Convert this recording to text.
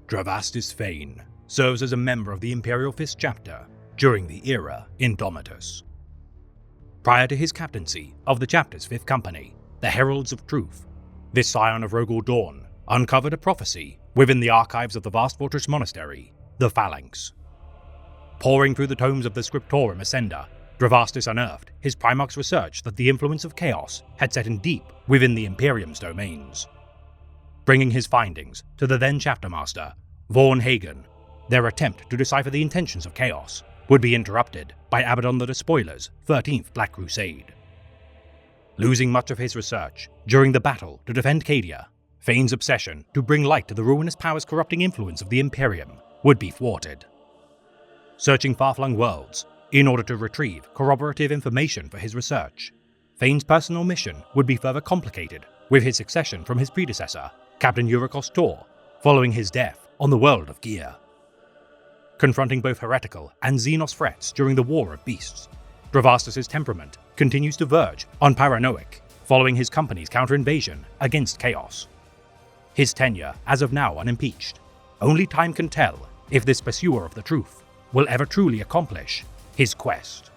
Dravastis Fane serves as a member of the Imperial Fist chapter during the era Indomitus. Prior to his captaincy of the chapter's fifth company, the Heralds of Truth, this scion of Rogel Dawn uncovered a prophecy within the archives of the vast fortress monastery, the Phalanx. Poring through the tomes of the Scriptorum Ascenda, Dravastis unearthed his Primarch's research that the influence of chaos had set in deep within the Imperium's domains. Bringing his findings to the then chapter master, Vorn Hagen, their attempt to decipher the intentions of chaos would be interrupted by Abaddon the Despoiler's 13th Black Crusade. Losing much of his research during the battle to defend Cadia, Fane's obsession to bring light to the ruinous power's corrupting influence of the Imperium would be thwarted. Searching far-flung worlds in order to retrieve corroborative information for his research, Fane's personal mission would be further complicated with his succession from his predecessor, Captain Eurykos Tor, following his death on the world of Gear. Confronting both heretical and Xenos threats during the War of Beasts, Dravastis' temperament continues to verge on paranoic following his company's counter-invasion against Chaos. His tenure, as of now, unimpeached. Only time can tell if this pursuer of the truth will ever truly accomplish his quest.